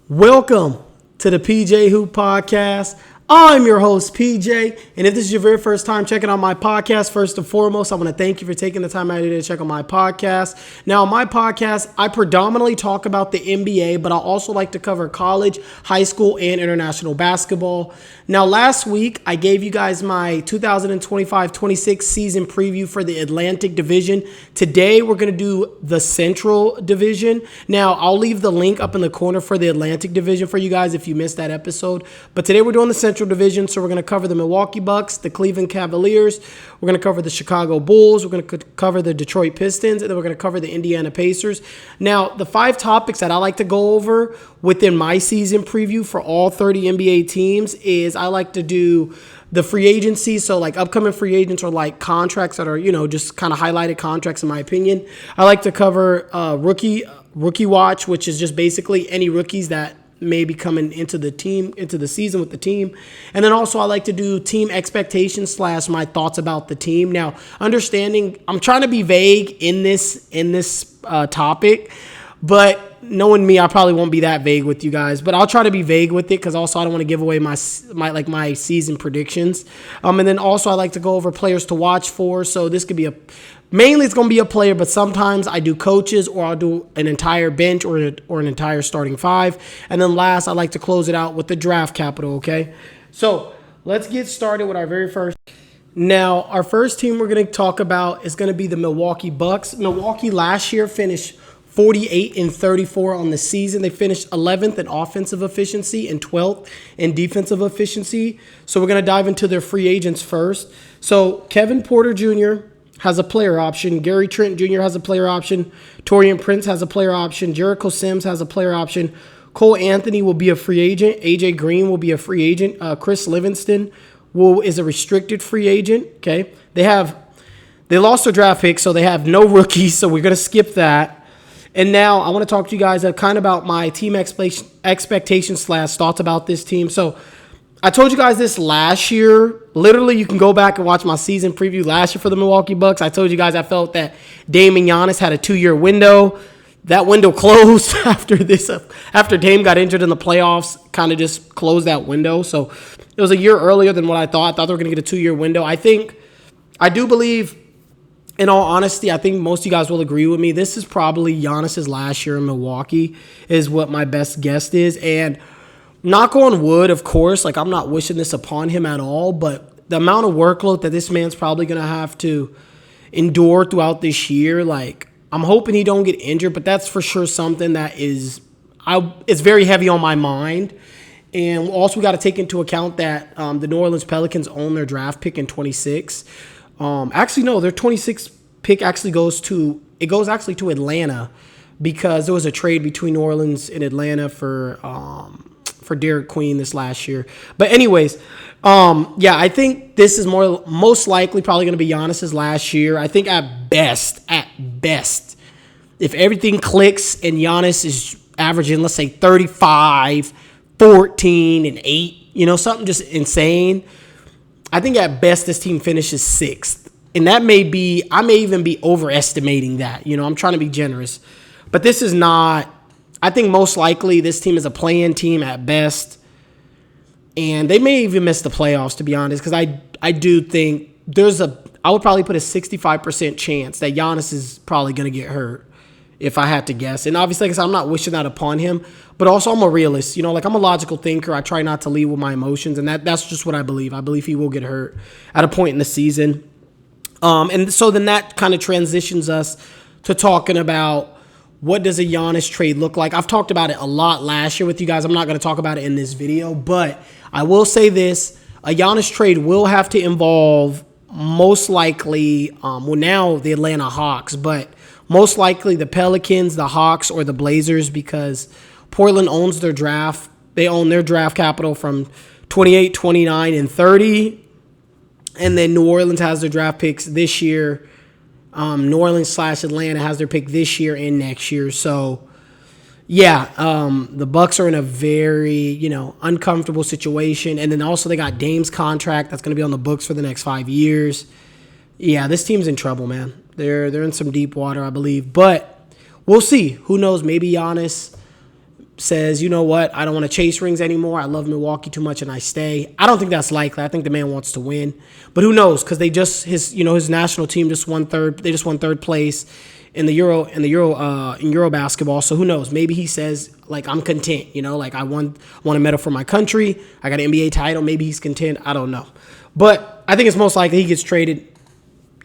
Welcome to the PJ Hoop Podcast. I'm your host, PJ, and if this is your very first time checking out my podcast, first and foremost, I want to thank you for taking the time out of your day to check out my podcast. Now, on my podcast, I predominantly talk about the NBA, but I also like to cover college, high school, and international basketball. Now, last week, I gave you guys my 2025-26 season preview for the Atlantic Division. Today, we're going to do the Central Division. Now, I'll leave the link up in the corner for the Atlantic Division for you guys if you missed that episode. But today, we're doing the Central Division, so we're going to cover the Milwaukee Bucks, the Cleveland Cavaliers, we're going to cover the Chicago Bulls, we're going to cover the Detroit Pistons, and then we're going to cover the Indiana Pacers. Now, the 5 topics that I like to go over within my season preview for all 30 NBA teams is I like to do the free agency, so like upcoming free agents or like contracts that are, just kind of highlighted contracts in my opinion. I like to cover rookie watch, which is just basically any rookies that may be coming into the season with the team. And then also I like to do team expectations / my thoughts about the team. Now, understanding I'm trying to be vague in this topic, but knowing me, I probably won't be that vague with you guys, but I'll try to be vague with it because also I don't want to give away my season predictions. And then also I like to go over players to watch for. So this could be mainly it's going to be a player, but sometimes I do coaches or I'll do an entire bench or an entire starting 5. And then last, I like to close it out with the draft capital, okay? So let's get started with our very first. Now, our first team we're going to talk about is going to be the Milwaukee Bucks. Milwaukee last year finished 48-34 on the season. They finished 11th in offensive efficiency and 12th in defensive efficiency. So we're going to dive into their free agents first. So Kevin Porter Jr. has a player option. Gary Trent Jr. has a player option. Taurean Prince has a player option. Jericho Sims has a player option. Cole Anthony will be a free agent. AJ Green will be a free agent. Chris Livingston is a restricted free agent. Okay, they lost their draft pick, so they have no rookies. So we're gonna skip that. And now I want to talk to you guys kind of about my team expectations / thoughts about this team. So I told you guys this last year. Literally, you can go back and watch my season preview last year for the Milwaukee Bucks. I told you guys I felt that Dame and Giannis had a 2-year window. That window closed after Dame got injured in the playoffs, kind of just closed that window. So it was a year earlier than what I thought. I thought they were going to get a 2-year window. I do believe, in all honesty, I think most of you guys will agree with me. This is probably Giannis's last year in Milwaukee is what my best guess is. And knock on wood, of course, I'm not wishing this upon him at all, but the amount of workload that this man's probably going to have to endure throughout this year, I'm hoping he don't get injured, but that's for sure something that it's very heavy on my mind. And also we got to take into account that the New Orleans Pelicans own their draft pick in 26. Actually, no, their 26th pick actually goes to Atlanta because there was a trade between New Orleans and Atlanta for Derek Queen this last year. But anyways, I think this is most likely probably going to be Giannis's last year. I think at best, if everything clicks and Giannis is averaging, let's say 35, 14, and 8, something just insane, I think at best this team finishes 6th. And I may even be overestimating that. I'm trying to be generous. But this is not. I think most likely this team is a play-in team at best. And they may even miss the playoffs, to be honest, because I do think I would probably put a 65% chance that Giannis is probably going to get hurt if I had to guess. And obviously, like I said, I'm not wishing that upon him, but also I'm a realist. I'm a logical thinker. I try not to lead with my emotions, and that's just what I believe. I believe he will get hurt at a point in the season. And so then that kind of transitions us to talking about what does a Giannis trade look like? I've talked about it a lot last year with you guys. I'm not going to talk about it in this video, but I will say this. A Giannis trade will have to involve most likely, now the Atlanta Hawks, but most likely the Pelicans, the Hawks, or the Blazers because Portland owns their draft. They own their draft capital from 28, 29, and 30. And then New Orleans has their draft picks this year. New Orleans / Atlanta has their pick this year and next year. So The Bucks are in a very, uncomfortable situation. And then also they got Dame's contract that's going to be on the books for the next 5 years. Yeah, this team's in trouble, man. They're in some deep water, I believe. But we'll see. Who knows? Maybe Giannis says, you know what? I don't want to chase rings anymore. I love Milwaukee too much and I stay. I don't think that's likely. I think the man wants to win. But who knows? Because his national team just won third. They just won third place in Euro basketball. So who knows? Maybe he says, like, I'm content, I won a medal for my country. I got an NBA title. Maybe he's content. I don't know. But I think it's most likely he gets traded.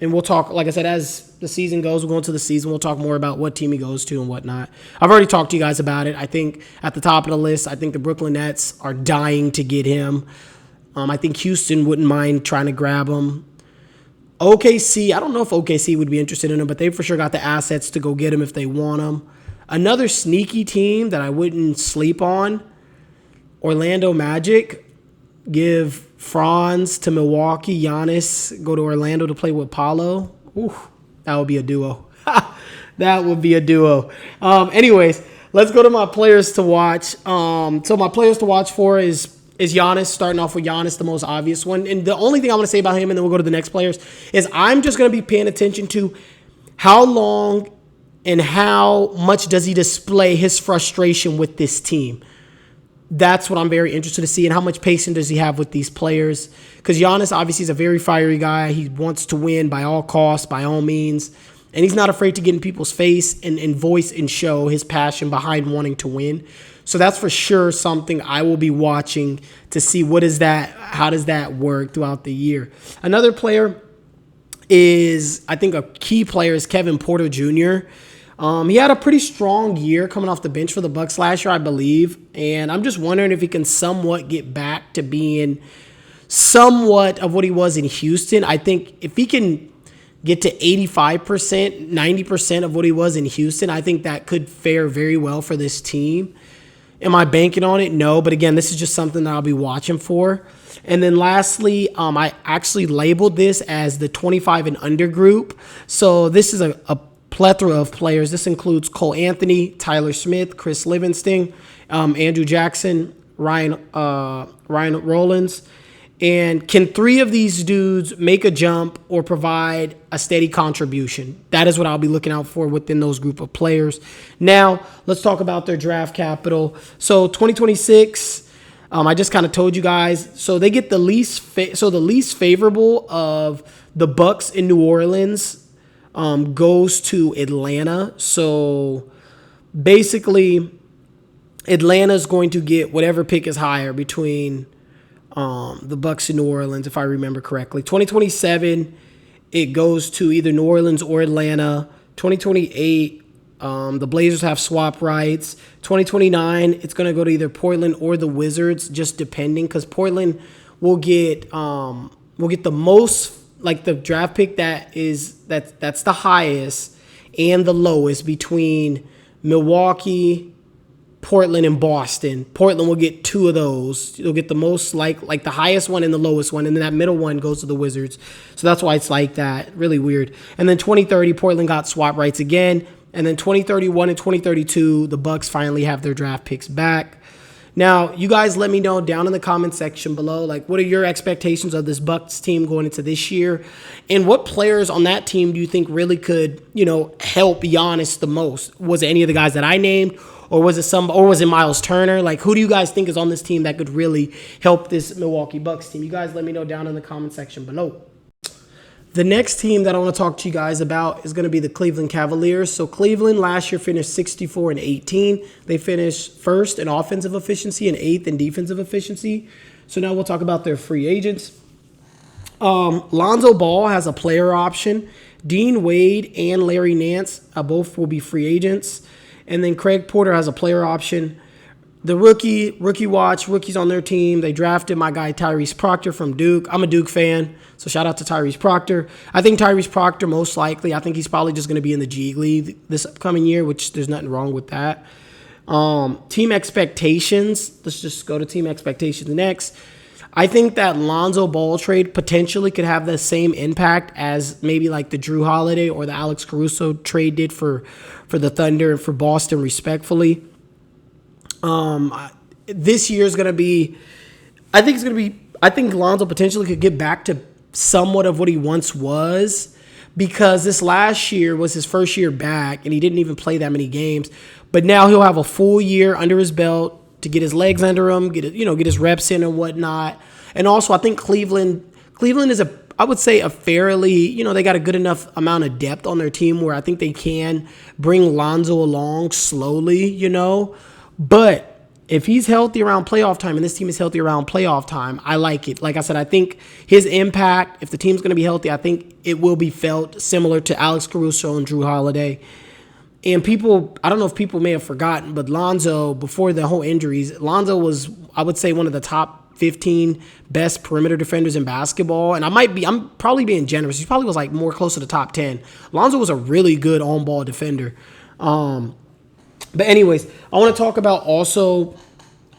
And we'll talk, like I said, as the season goes, we'll go into the season. We'll talk more about what team he goes to and whatnot. I've already talked to you guys about it. I think at the top of the list, I think the Brooklyn Nets are dying to get him. I think Houston wouldn't mind trying to grab him. OKC, I don't know if OKC would be interested in him, but they for sure got the assets to go get him if they want him. Another sneaky team that I wouldn't sleep on, Orlando Magic. Give Franz to Milwaukee, Giannis go to Orlando to play with Paolo. Ooh, that would be a duo. That would be a duo. Anyways, let's go to my players to watch. So my players to watch for is Giannis, starting off with Giannis, the most obvious one. And the only thing I want to say about him, and then we'll go to the next players, is I'm just going to be paying attention to how long and how much does he display his frustration with this team. That's what I'm very interested to see, and how much patience does he have with these players. Because Giannis obviously is a very fiery guy. He wants to win by all costs, by all means. And he's not afraid to get in people's face and voice and show his passion behind wanting to win. So that's for sure something I will be watching to see how does that work throughout the year. Another player is, I think a key player is Kevin Porter Jr. He had a pretty strong year coming off the bench for the Bucks last year, I believe. And I'm just wondering if he can somewhat get back to being somewhat of what he was in Houston. I think if he can get to 85%, 90% of what he was in Houston, I think that could fare very well for this team. Am I banking on it? No. But again, this is just something that I'll be watching for. And then lastly, I actually labeled this as the 25 and under group. So this is a plethora of players. This includes Cole Anthony, Tyler Smith, Chris Livingston, Andrew Jackson, Ryan Rollins. And can 3 of these dudes make a jump or provide a steady contribution? That is what I'll be looking out for within those group of players. Now, let's talk about their draft capital. So 2026, I just kind of told you guys. So they get the least favorable of the Bucks in New Orleans goes to Atlanta. So basically, Atlanta's going to get whatever pick is higher between the Bucks in New Orleans, if I remember correctly. 2027, it goes to either New Orleans or Atlanta. 2028, the Blazers have swap rights. 2029, it's going to go to either Portland or the Wizards, just depending, because Portland will get the most, like the draft pick that's the highest and the lowest between Milwaukee, Portland, and Boston. Portland will get 2 of those. You'll get the most, like the highest one and the lowest one, and then that middle one goes to the Wizards. So that's why it's like that. Really weird. And then 2030, Portland got swap rights again. And then 2031 and 2032, the Bucks finally have their draft picks back. Now, you guys let me know down in the comment section below, like, what are your expectations of this Bucks team going into this year? And what players on that team do you think really could, help Giannis the most? Was it any of the guys that I named? Or was it Miles Turner? Like, who do you guys think is on this team that could really help this Milwaukee Bucks team? You guys let me know down in the comment section below. The next team that I want to talk to you guys about is going to be the Cleveland Cavaliers. So Cleveland last year finished 64 and 18. They finished first in offensive efficiency and 8th in defensive efficiency. So now we'll talk about their free agents. Lonzo Ball has a player option. Dean Wade and Larry Nance both will be free agents. And then Craig Porter has a player option. The rookies on their team. They drafted my guy Tyrese Proctor from Duke. I'm a Duke fan, so shout out to Tyrese Proctor. I think Tyrese Proctor most likely, I think he's probably just going to be in the G League this upcoming year, which there's nothing wrong with that. Team expectations. Let's just go to team expectations next. I think that Lonzo Ball trade potentially could have the same impact as maybe like the Drew Holiday or the Alex Caruso trade did for the Thunder and for Boston, respectfully. This year is going to be, I think Lonzo potentially could get back to somewhat of what he once was, because this last year was his first year back and he didn't even play that many games. But now he'll have a full year under his belt to get his legs under him, get his reps in and whatnot. And also, I think Cleveland is I would say a fairly, they got a good enough amount of depth on their team where I think they can bring Lonzo along slowly, But if he's healthy around playoff time and this team is healthy around playoff time, I like it. Like I said, I think his impact, if the team's going to be healthy, I think it will be felt similar to Alex Caruso and Drew Holiday. And I don't know if people may have forgotten, but Lonzo, before the whole injuries, Lonzo was, I would say, one of the top 15 best perimeter defenders in basketball. And I'm probably being generous. He probably was like more close to the top 10. Lonzo was a really good on-ball defender. But anyways, I want to talk about also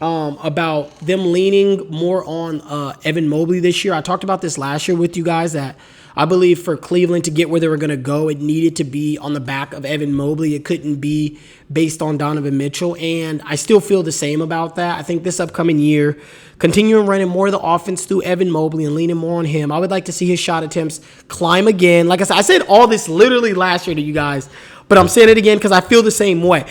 about them leaning more on Evan Mobley this year. I talked about this last year with you guys that I believe for Cleveland to get where they were going to go, it needed to be on the back of Evan Mobley. It couldn't be based on Donovan Mitchell, and I still feel the same about that. I think this upcoming year, continuing running more of the offense through Evan Mobley and leaning more on him, I would like to see his shot attempts climb again. Like I said all this literally last year to you guys, but I'm saying it again because I feel the same way.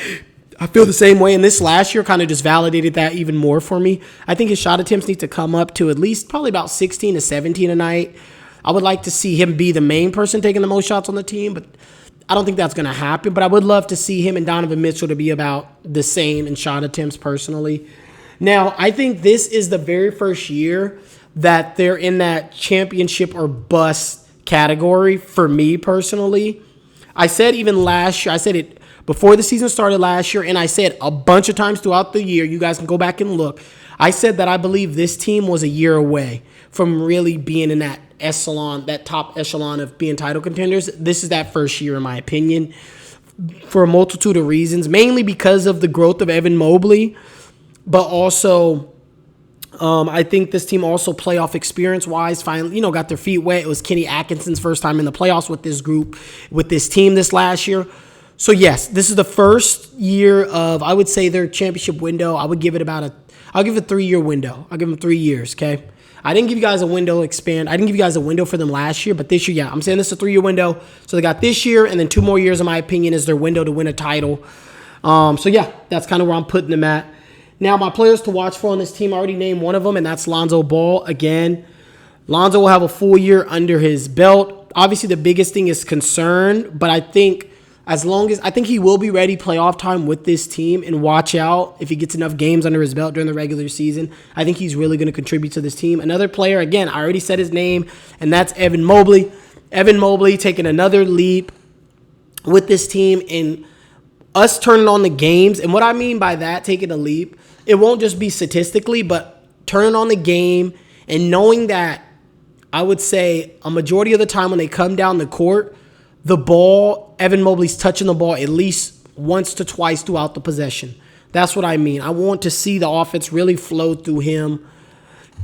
And this last year kind of just validated that even more for me. I think his shot attempts need to come up to at least probably about 16 to 17 a night. I would like to see him be the main person taking the most shots on the team, but I don't think that's going to happen. But I would love to see him and Donovan Mitchell to be about the same in shot attempts personally. Now, I think this is the very first year that they're in that championship or bust category for me personally. I said even last year, I said it before the season started last year, and I said a bunch of times throughout the year, you guys can go back and look, I said that I believe this team was a year away from really being in that echelon, that top echelon of being title contenders. This is that first year, in my opinion, for a multitude of reasons, mainly because of the growth of Evan Mobley, but also I think this team also playoff experience-wise finally, got their feet wet. It was Kenny Atkinson's first time in the playoffs with this group, with this team this last year. So, yes, this is the first year of, I would say, their championship window. I'll give it a 3-year window. I'll give them 3 years, okay? I didn't give you guys a window expand. I didn't give you guys a window for them last year, but this year, yeah, I'm saying this is a 3-year window. So they got this year, and then 2 more years, in my opinion, is their window to win a title. So, yeah, that's kind of where I'm putting them at. Now, my players to watch for on this team, I already named one of them, and that's Lonzo Ball. Again, Lonzo will have a full year under his belt. Obviously, the biggest thing is concern, but I think he will be ready playoff time with this team, and watch out if he gets enough games under his belt during the regular season. I think he's really going to contribute to this team. Another player, again, I already said his name, and that's Evan Mobley. Evan Mobley taking another leap with this team and us turning on the games. And what I mean by that, taking a leap, it won't just be statistically, but turning on the game and knowing that I would say a majority of the time when they come down the court, the ball, Evan Mobley's touching the ball at least once to twice throughout the possession. That's what I mean. I want to see the offense really flow through him,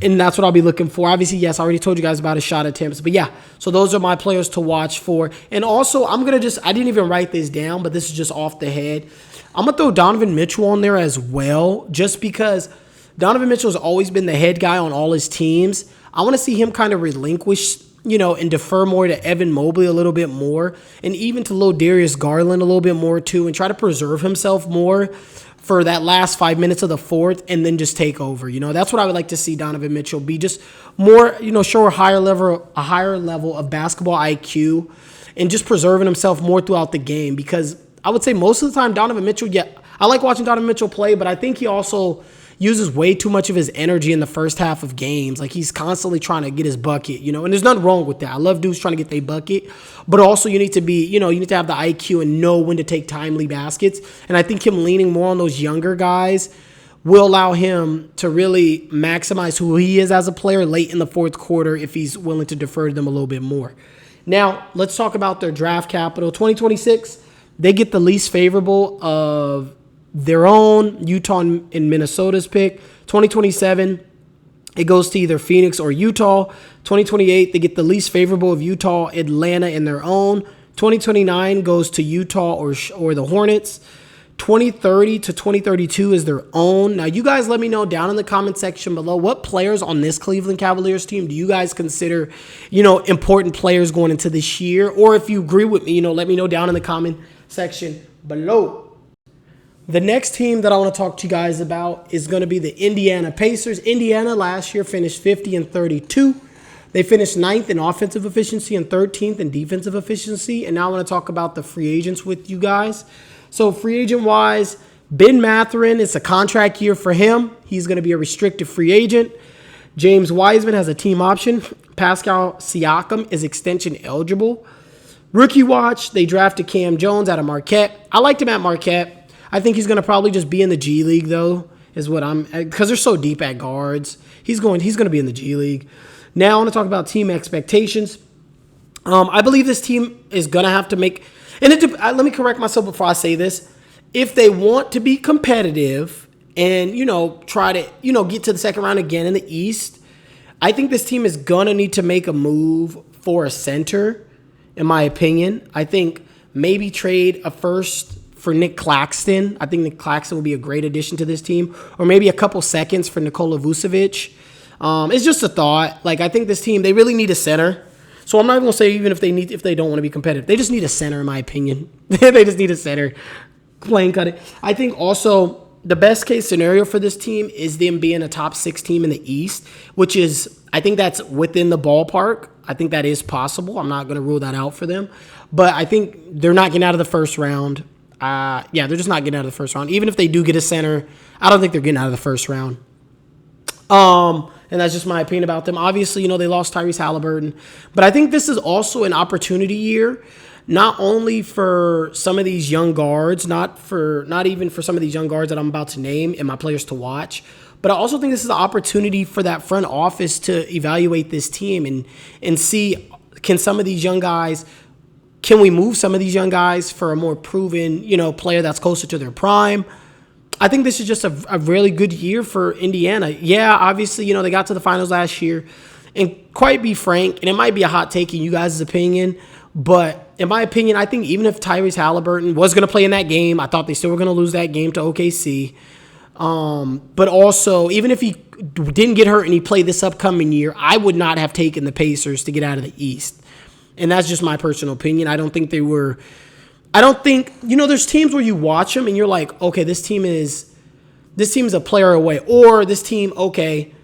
and that's what I'll be looking for. Obviously, yes, I already told you guys about his shot attempts, but yeah, so those are my players to watch for. And also, I didn't even write this down, but this is just off the head. I'm going to throw Donovan Mitchell on there as well, just because Donovan Mitchell has always been the head guy on all his teams. I want to see him kind of relinquish, and defer more to Evan Mobley a little bit more, and even to Darius Garland a little bit more too, and try to preserve himself more for that last 5 minutes of the fourth, and then just take over. That's what I would like to see Donovan Mitchell be, just more, show a higher level of basketball IQ, and just preserving himself more throughout the game. Because I would say most of the time Donovan Mitchell, yeah, I like watching Donovan Mitchell play, but I think he also uses way too much of his energy in the first half of games. Like, he's constantly trying to get his bucket, and there's nothing wrong with that. I love dudes trying to get their bucket, but also you need to be, you need to have the IQ and know when to take timely baskets. And I think him leaning more on those younger guys will allow him to really maximize who he is as a player late in the fourth quarter if he's willing to defer to them a little bit more. Now, let's talk about their draft capital. 2026, they get the least favorable of their own, Utah and Minnesota's pick. 2027, it goes to either Phoenix or Utah. 2028, they get the least favorable of Utah, Atlanta, and their own. 2029 goes to Utah or the Hornets. 2030 to 2032 is their own. Now, you guys let me know down in the comment section below what players on this Cleveland Cavaliers team do you guys consider, important players going into this year? Or if you agree with me, let me know down in the comment section below. The next team that I want to talk to you guys about is going to be the Indiana Pacers. Indiana last year finished 50-32. They finished 9th in offensive efficiency and 13th in defensive efficiency. And now I want to talk about the free agents with you guys. So free agent-wise, Ben Mathurin, it's a contract year for him. He's going to be a restricted free agent. James Wiseman has a team option. Pascal Siakam is extension eligible. Rookie watch, they drafted Cam Jones out of Marquette. I liked him at Marquette. I think he's going to probably just be in the G League, though, because they're so deep at guards. He's going to be in the G League. Now I want to talk about team expectations. I believe this team is going to have to make... And let me correct myself before I say this. If they want to be competitive and, try to, get to the second round again in the East, I think this team is going to need to make a move for a center, in my opinion. I think maybe trade a first for Nick Claxton. I think Nick Claxton will be a great addition to this team. Or maybe a couple seconds for Nikola Vucevic. It's just a thought. I think this team, they really need a center. So I'm not even going to say even if they don't want to be competitive. They just need a center, in my opinion. They just need a center. Plain cut it. I think also the best case scenario for this team is them being a top 6 team in the East, which is, I think that's within the ballpark. I think that is possible. I'm not going to rule that out for them. But I think they're not getting out of the first round. They're just not getting out of the first round. Even if they do get a center, I don't think they're getting out of the first round. And that's just my opinion about them. Obviously, they lost Tyrese Halliburton. But I think this is also an opportunity year, not only for some of these young guards, not even for some of these young guards that I'm about to name and my players to watch, but I also think this is an opportunity for that front office to evaluate this team and see, can we move some of these young guys for a more proven, player that's closer to their prime? I think this is just a really good year for Indiana. Yeah, obviously, they got to the finals last year. And quite be frank, and it might be a hot take in you guys' opinion, but in my opinion, I think even if Tyrese Halliburton was going to play in that game, I thought they still were going to lose that game to OKC. But also, even if he didn't get hurt and he played this upcoming year, I would not have taken the Pacers to get out of the East. And that's just my personal opinion. I don't think, there's teams where you watch them and you're like, okay, this team is a player away. Or this team, okay,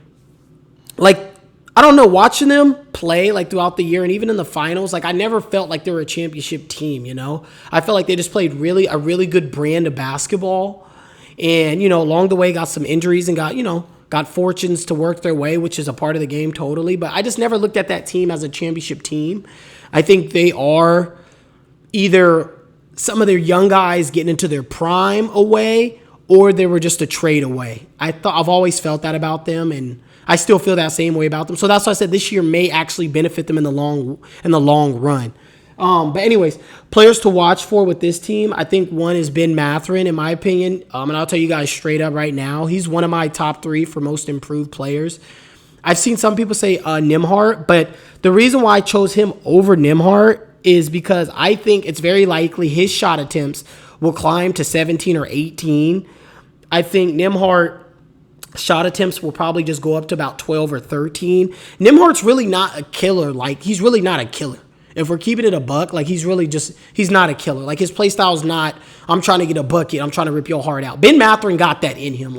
I don't know, watching them play throughout the year and even in the finals, I never felt like they were a championship team, I felt like they just played a really good brand of basketball. And, along the way got some injuries and got fortunes to work their way, which is a part of the game totally. But I just never looked at that team as a championship team. I think they are either some of their young guys getting into their prime away, or they were just a trade away. I've always felt that about them, and I still feel that same way about them. So that's why I said this year may actually benefit them in the long run. But anyways, players to watch for with this team, I think one is Ben Mathurin, in my opinion. And I'll tell you guys straight up right now, he's one of my top 3 for most improved players. I've seen some people say Nembhard, but the reason why I chose him over Nembhard is because I think it's very likely his shot attempts will climb to 17 or 18. I think Nembhard shot attempts will probably just go up to about 12 or 13. Nembhard's really not a killer. He's really not a killer. If we're keeping it a buck, he's not a killer. His play style's not, I'm trying to get a bucket, I'm trying to rip your heart out. Ben Mathurin got that in him.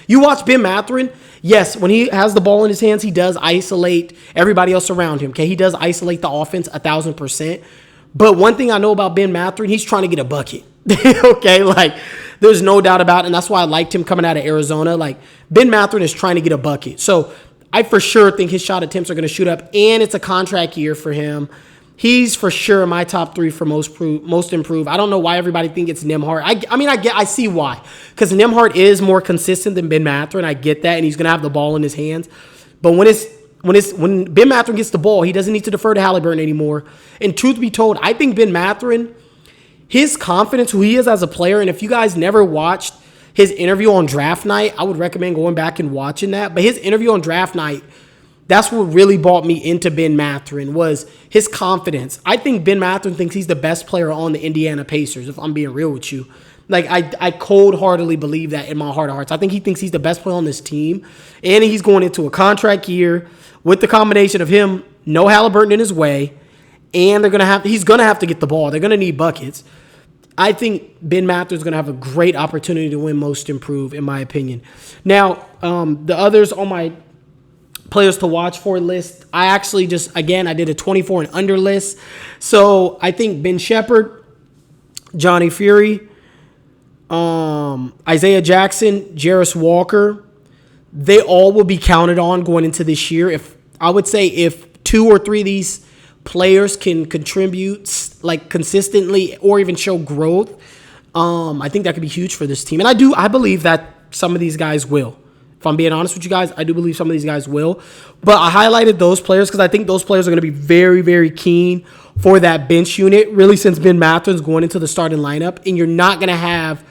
You watch Ben Mathurin, yes, when he has the ball in his hands, he does isolate everybody else around him. Okay, he does isolate the offense 1,000%. But one thing I know about Ben Mathurin, he's trying to get a bucket. Okay, there's no doubt about it, and that's why I liked him coming out of Arizona. Ben Mathurin is trying to get a bucket. So I for sure think his shot attempts are going to shoot up, and it's a contract year for him. He's for sure my top 3 for most improved. I don't know why everybody think it's Nembhard. I see why. Because Nembhard is more consistent than Ben Mathurin. I get that, and he's going to have the ball in his hands. But when Ben Mathurin gets the ball, he doesn't need to defer to Halliburton anymore. And truth be told, I think Ben Mathurin, his confidence, who he is as a player, and if you guys never watched his interview on draft night, I would recommend going back and watching that. But his interview on draft night, that's what really brought me into Ben Mathurin, was his confidence. I think Ben Mathurin thinks he's the best player on the Indiana Pacers, if I'm being real with you. Like, I cold-heartedly believe that in my heart of hearts. I think he thinks he's the best player on this team, and he's going into a contract year with the combination of him, no Halliburton in his way, and he's going to have to get the ball. They're going to need buckets. I think Ben Mathurin is going to have a great opportunity to win Most Improved, in my opinion. Now, the others on my players to watch for list, I actually I did a 24 and under list. So I think Ben Shepherd, Johnny Fury, Isaiah Jackson, Jarris Walker, they all will be counted on going into this year. If 2 or 3 of these players can contribute like consistently or even show growth, I think that could be huge for this team. And I believe that some of these guys will. If I'm being honest with you guys, I do believe some of these guys will. But I highlighted those players because I think those players are going to be very, very keen for that bench unit, really, since Ben Mathurin's going into the starting lineup. And you're not going to have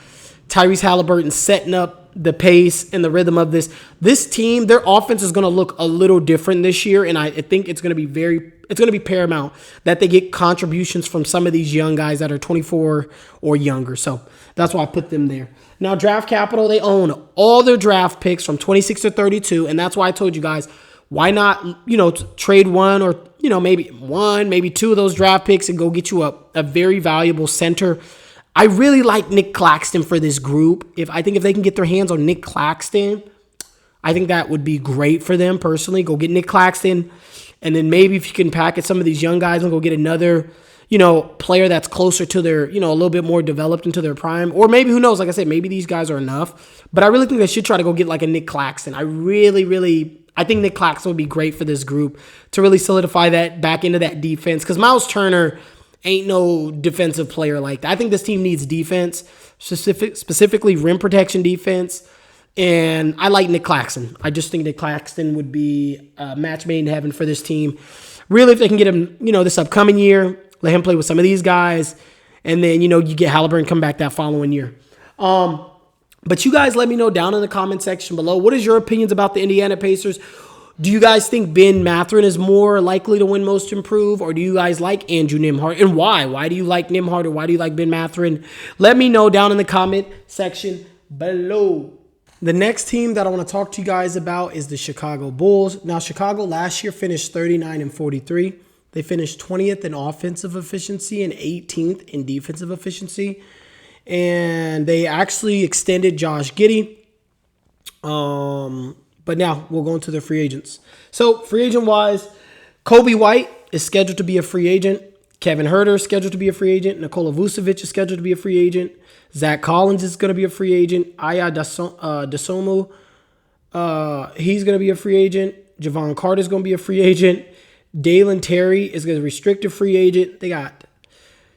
Tyrese Halliburton setting up the pace and the rhythm of this team. Their offense is going to look a little different this year, and I think it's going to be paramount that they get contributions from some of these young guys that are 24 or younger. So that's why I put them there. Now, draft capital, they own all their draft picks from 26 to 32, and that's why I told you guys, why not, trade one or, maybe 2 of those draft picks and go get you a very valuable center. I really like Nick Claxton for this group. I think if they can get their hands on Nick Claxton, I think that would be great for them personally. Go get Nick Claxton, and then maybe if you can package some of these young guys and go get another, player that's closer to their, a little bit more developed into their prime. Or maybe, who knows, like I said, maybe these guys are enough. But I really think they should try to go get like a Nick Claxton. I think Nick Claxton would be great for this group to really solidify that back into that defense. Because Miles Turner ain't no defensive player like that. I think this team needs defense, specifically rim protection defense. And I like Nick Claxton. I just think Nick Claxton would be a match made in heaven for this team. Really, if they can get him, this upcoming year, let him play with some of these guys, and then, you get Halliburton come back that following year. But you guys let me know down in the comment section below. What is your opinions about the Indiana Pacers? Do you guys think Ben Mathurin is more likely to win Most Improved, or do you guys like Andrew Nembhard? And why? Why do you like Nembhard, or why do you like Ben Mathurin? Let me know down in the comment section below. The next team that I want to talk to you guys about is the Chicago Bulls. Now, Chicago last year finished 39 and 43. They finished 20th in offensive efficiency and 18th in defensive efficiency. And they actually extended Josh Giddey. But now we'll go into the free agents. So free agent-wise, Kobe White is scheduled to be a free agent. Kevin Huerter is scheduled to be a free agent. Nikola Vucevic is scheduled to be a free agent. Zach Collins is going to be a free agent. Aya Dosunmu, he's going to be a free agent. Javon Carter is going to be a free agent. Dalen Terry is going to be a restricted free agent. They got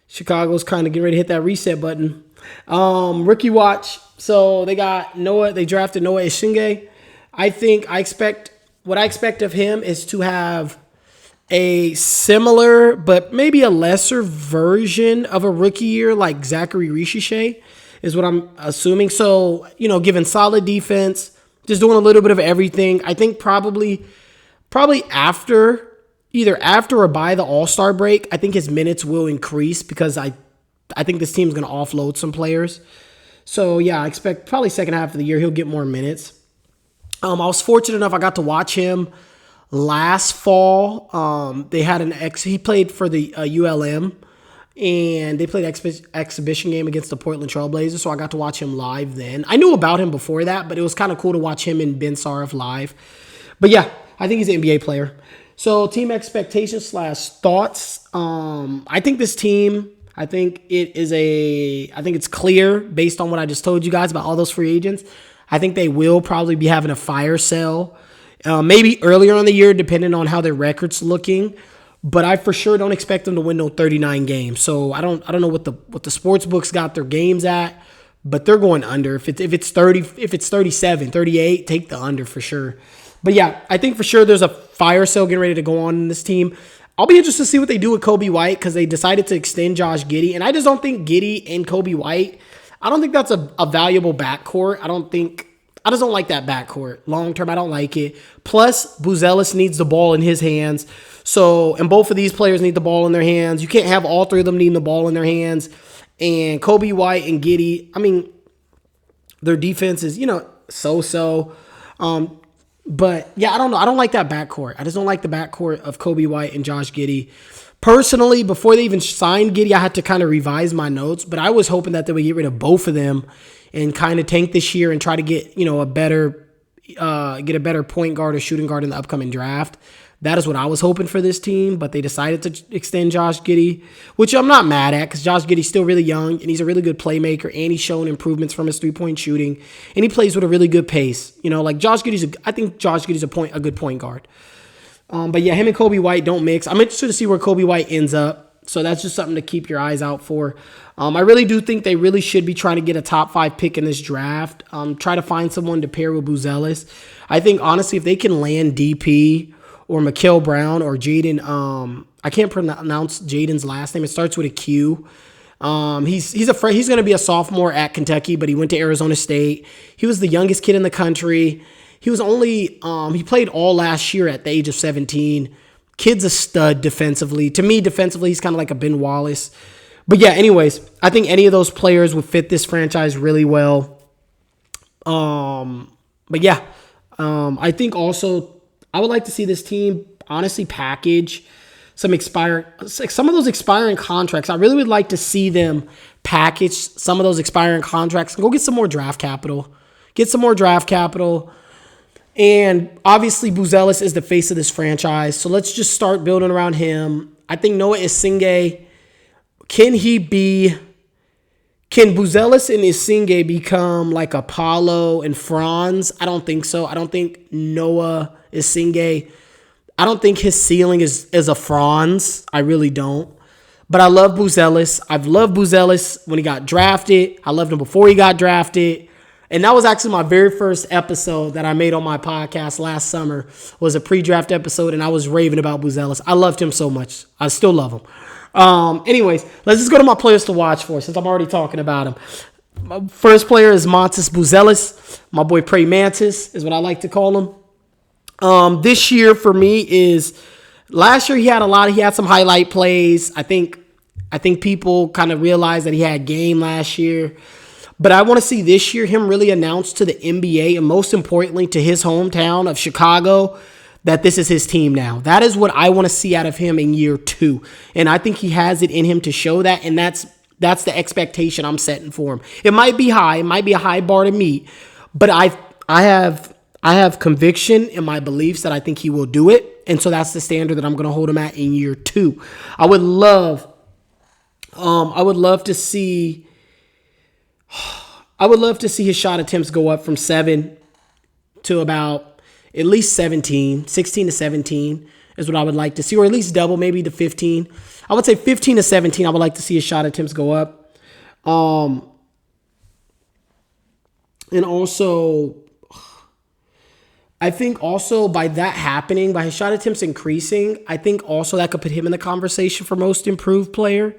Chicago's kind of getting ready to hit that reset button. Rookie watch. So they got Noah. They drafted Noah Ishige. What I expect of him is to have a similar but maybe a lesser version of a rookie year like Zachary Richiche is what I'm assuming. So, given solid defense, just doing a little bit of everything. I think probably either after or by the All-Star break, I think his minutes will increase because I think this team's going to offload some players. So, yeah, I expect probably second half of the year he'll get more minutes. I was fortunate enough I got to watch him last fall. They had he played for the ULM, and they played an exhibition game against the Portland Trailblazers, so I got to watch him live then. I knew about him before that, but it was kind of cool to watch him and Ben Sarif live. But yeah, I think he's an NBA player. So team expectations / thoughts. I think this team, I think it's clear based on what I just told you guys about all those free agents. I think they will probably be having a fire sale, maybe earlier in the year, depending on how their record's looking. But I for sure don't expect them to win no 39 games. So I don't know what the sports books got their games at, but they're going under. If it's 37, 38, take the under for sure. But yeah, I think for sure there's a fire sale getting ready to go on in this team. I'll be interested to see what they do with Kobe White because they decided to extend Josh Giddey, and I just don't think Giddey and Kobe White. I don't think that's a valuable backcourt. I just don't like that backcourt. Long term, I don't like it. Plus, Buzelis needs the ball in his hands. So, and both of these players need the ball in their hands. You can't have all three of them needing the ball in their hands. And Kobe White and Giddey, I mean, their defense is, so-so. But, yeah, I don't know. I don't like that backcourt. I just don't like the backcourt of Kobe White and Josh Giddey. Personally, before they even signed Giddey, I had to kind of revise my notes. But I was hoping that they would get rid of both of them and kind of tank this year and try to get, a better point guard or shooting guard in the upcoming draft. That is what I was hoping for this team, but they decided to extend Josh Giddey, which I'm not mad at because Josh Giddey's still really young, and he's a really good playmaker, and he's shown improvements from his three-point shooting, and he plays with a really good pace. I think Josh Giddey's a good point guard. But yeah, him and Kobe White don't mix. I'm interested to see where Kobe White ends up, so that's just something to keep your eyes out for. I really do think they really should be trying to get a top 5 pick in this draft. Try to find someone to pair with Buzelis. I think, honestly, if they can land DP or Mikael Brown or Jaden, I can't pronounce Jaden's last name. It starts with a Q. He's going to be a sophomore at Kentucky, but he went to Arizona State. He was the youngest kid in the country. He was only he played all last year at the age of 17. Kid's a stud defensively. To me, defensively, he's kind of like a Ben Wallace. But yeah, anyways, I think any of those players would fit this franchise really well. But yeah, I think also I would like to see this team honestly package some of those expiring contracts. I really would like to see them package some of those expiring contracts and go get some more draft capital. And obviously Buzelis is the face of this franchise. So let's just start building around him. I think Noah Isingbe, can Buzelis and Isingbe become like Apollo and Franz? I don't think so. I don't think Noah Isingbe, I don't think his ceiling is a Franz. I really don't. But I love Buzelis. I've loved Buzelis when he got drafted. I loved him before he got drafted. And that was actually my very first episode that I made on my podcast last summer, was a pre-draft episode, and I was raving about Buzelis. I loved him so much. I still love him. Anyways, let's just go to my players to watch for, since I'm already talking about him. My first player is Montes Buzelis. My boy Prey Mantis is what I like to call him. This year for me is, last year he had some highlight plays. I think people kind of realized that he had game last year. But I want to see this year him really announce to the NBA, and most importantly to his hometown of Chicago, that this is his team now. That is what I want to see out of him in year 2. And I think he has it in him to show that, and that's the expectation I'm setting for him. It might be high. It might be a high bar to meet, but I have conviction in my beliefs that I think he will do it. And so that's the standard that I'm going to hold him at in year 2. I would love to see his shot attempts go up from 7 to about at least 16 to 17 is what I would like to see, or at least double, maybe to 15. I would say 15 to 17, I would like to see his shot attempts go up. And also, I think also by that happening, by his shot attempts increasing, I think also that could put him in the conversation for most improved player.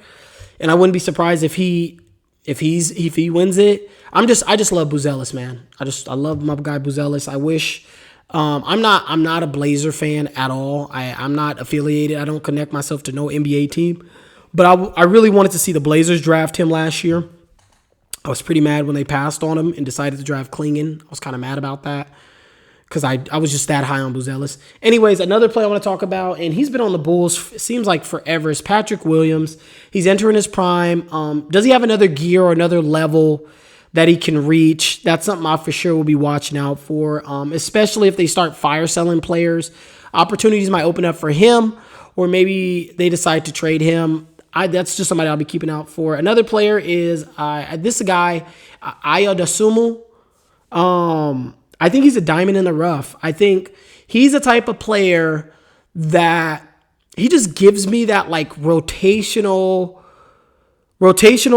And I wouldn't be surprised if he wins it. I just love Buzelis, man. I love my guy Buzelis. I wish I'm not a Blazer fan at all. I'm not affiliated. I don't connect myself to no NBA team. But I really wanted to see the Blazers draft him last year. I was pretty mad when they passed on him and decided to draft Klingon. I was kind of mad about that because I was just that high on Buzelis. Anyways, another player I want to talk about, and he's been on the Bulls, it seems like forever, is Patrick Williams. He's entering his prime. Does he have another gear or another level that he can reach? That's something I for sure will be watching out for, especially if they start fire selling players. Opportunities might open up for him, or maybe they decide to trade him. That's just somebody I'll be keeping out for. Another player is this guy, Aya Dosunmu. I think he's a diamond in the rough. I think he's the type of player that he just gives me that like rotational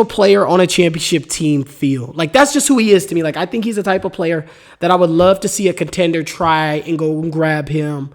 player on a championship team feel. Like that's just who he is to me. Like I think he's the type of player that I would love to see a contender try and go and grab him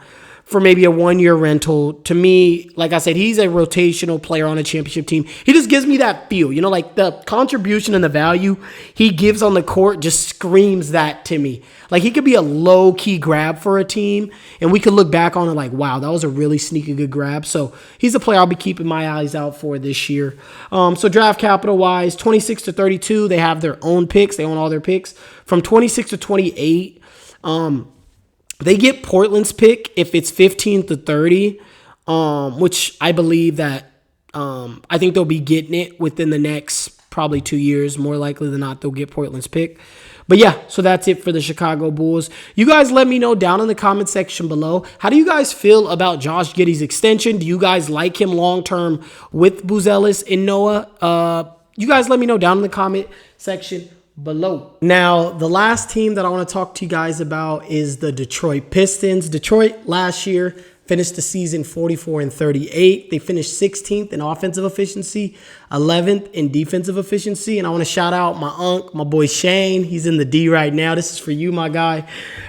for maybe a 1-year rental. To me, like I said, he's a rotational player on a championship team. He just gives me that feel, like the contribution and the value he gives on the court just screams that to me. Like he could be a low-key grab for a team, and we could look back on it like, wow, that was a really sneaky good grab. So he's a player I'll be keeping my eyes out for this year. So draft capital-wise, 26 to 32, they have their own picks. They own all their picks. From 26 to 28, they get Portland's pick if it's 15 to 30, which I believe that I think they'll be getting it within the next probably 2 years. More likely than not, they'll get Portland's pick. But yeah, so that's it for the Chicago Bulls. You guys let me know down in the comment section below. How do you guys feel about Josh Giddey's extension? Do you guys like him long-term with Buzelis and Noah? You guys let me know down in the comment section below. Now, the last team that I want to talk to you guys about is the Detroit Pistons. Detroit last year finished the season 44-38. They finished 16th in offensive efficiency, 11th in defensive efficiency. And I want to shout out my boy Shane. He's in the D right now. This is for you, my guy.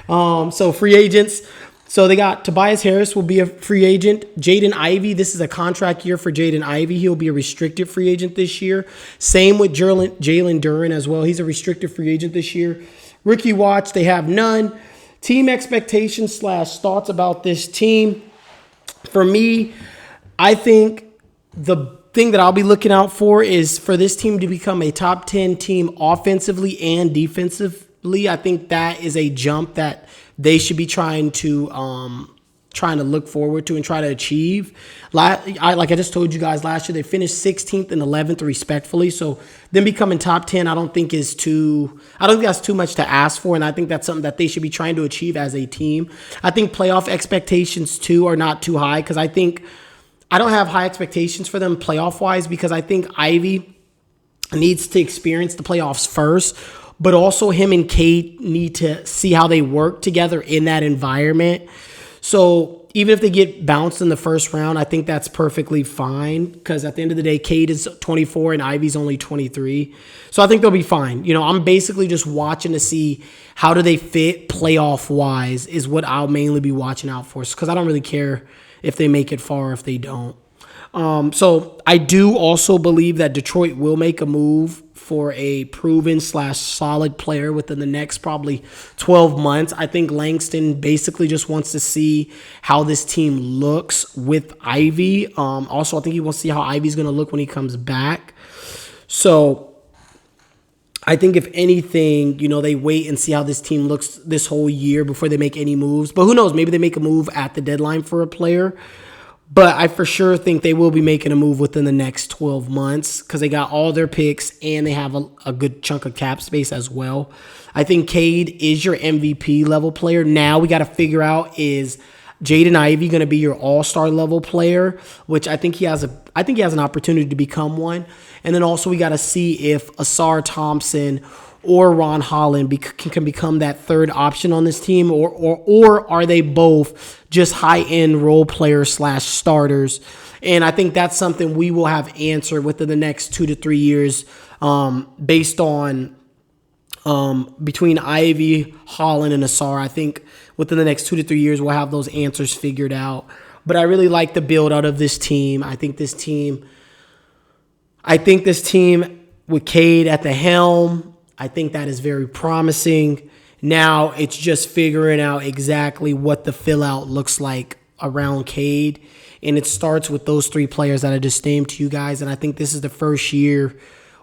So free agents. So they got Tobias Harris will be a free agent. Jaden Ivey, this is a contract year for Jaden Ivey. He'll be a restricted free agent this year. Same with Jalen Duren as well. He's a restricted free agent this year. Rookie watch, they have none. Team expectations / thoughts about this team. For me, I think the thing that I'll be looking out for is for this team to become a top 10 team offensively and defensively. I think that is a jump that they should be trying to look forward to and try to achieve. Like I just told you guys last year, they finished 16th and 11th respectfully. So them becoming top 10, I don't think that's too much to ask for. And I think that's something that they should be trying to achieve as a team. I think playoff expectations too are not too high because I don't have high expectations for them playoff wise because I think Ivy needs to experience the playoffs first. But also him and Cade need to see how they work together in that environment. So even if they get bounced in the first round, I think that's perfectly fine because at the end of the day, Cade is 24 and Ivy's only 23. So I think they'll be fine. I'm basically just watching to see how do they fit playoff-wise is what I'll mainly be watching out for because I don't really care if they make it far or if they don't. So I do also believe that Detroit will make a move for a proven / solid player within the next probably 12 months. I think Langston basically just wants to see how this team looks with Ivy. Also, I think he wants to see how Ivy's going to look when he comes back. So I think if anything, they wait and see how this team looks this whole year before they make any moves. But who knows? Maybe they make a move at the deadline for a player. But I for sure think they will be making a move within the next 12 months because they got all their picks and they have a good chunk of cap space as well. I think Cade is your MVP level player. Now we got to figure out is Jaden Ivey going to be your all-star level player, which I think he has an opportunity to become one. And then also we got to see if Asar Thompson or Ron Holland can become that third option on this team, or are they both just high-end role players / starters? And I think that's something we will have answered within the next 2 to 3 years based on between Ivy, Holland, and Asar. I think within the next 2 to 3 years we'll have those answers figured out. But I really like the build-out of this team. I think this team with Cade at the helm, I think that is very promising. Now it's just figuring out exactly what the fill-out looks like around Cade. And it starts with those 3 players that I just named to you guys. And I think this is the first year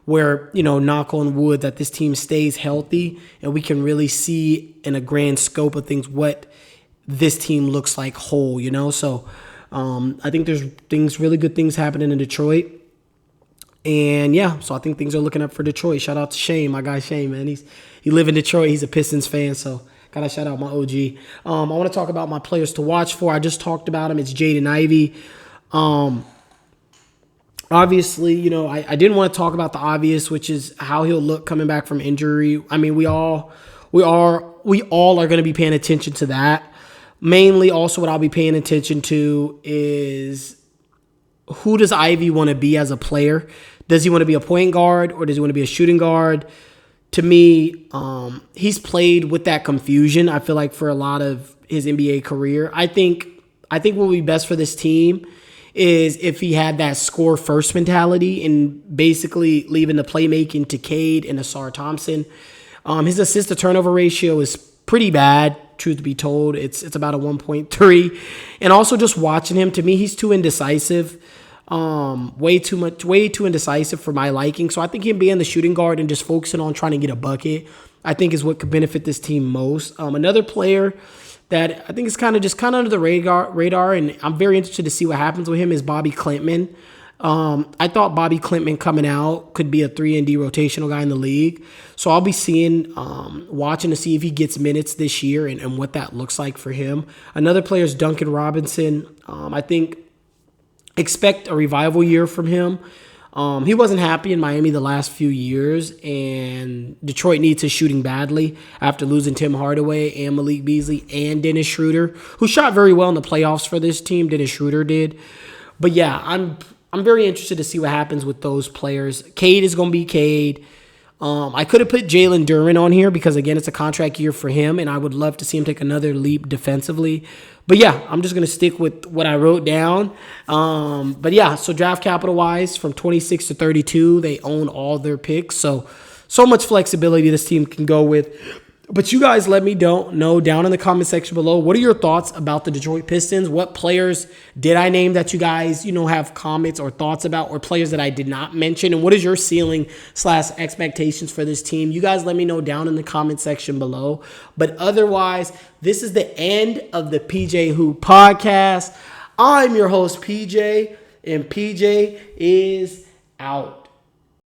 where, knock on wood, that this team stays healthy and we can really see in a grand scope of things what this team looks like whole, So I think there's really good things happening in Detroit. And yeah, so I think things are looking up for Detroit. Shout out to Shane, my guy Shane, man. He live in Detroit. He's a Pistons fan, so gotta shout out my OG. I want to talk about my players to watch for. I just talked about him. It's Jaden Ivey. Obviously, I didn't want to talk about the obvious, which is how he'll look coming back from injury. I mean, we all are going to be paying attention to that. Mainly, also what I'll be paying attention to is who does Ivy want to be as a player? Does he want to be a point guard or does he want to be a shooting guard? To me, he's played with that confusion, I feel like, for a lot of his NBA career. I think I think what would be best for this team is if he had that score first mentality and basically leaving the playmaking to Cade and Asar Thompson. His assist to turnover ratio is pretty bad, truth be told. It's about a 1.3. And also just watching him, to me, he's too indecisive. Way too indecisive for my liking. So I think him being the shooting guard and just focusing on trying to get a bucket, I think is what could benefit this team most. Another player that I think is kind of under the radar, and I'm very interested to see what happens with him, is Bobby Klintman. I thought Bobby Klintman coming out could be a 3-and-D rotational guy in the league. So I'll be watching to see if he gets minutes this year and what that looks like for him. Another player is Duncan Robinson. I think expect a revival year from him. He wasn't happy in Miami the last few years, and Detroit needs his shooting badly after losing Tim Hardaway and Malik Beasley and Dennis Schroeder, who shot very well in the playoffs for this team. Dennis Schroeder did. But yeah, I'm very interested to see what happens with those players. Cade is going to be Cade. I could have put Jalen Duren on here because, again, it's a contract year for him, and I would love to see him take another leap defensively. But, yeah, I'm just going to stick with what I wrote down. But, yeah, so draft capital-wise, from 26 to 32, they own all their picks. So much flexibility this team can go with. But you guys let me know down in the comment section below, what are your thoughts about the Detroit Pistons? What players did I name that you guys, have comments or thoughts about, or players that I did not mention? And what is your ceiling/expectations for this team? You guys let me know down in the comment section below. But otherwise, this is the end of the PJ Hoop Podcast. I'm your host, PJ, and PJ is out.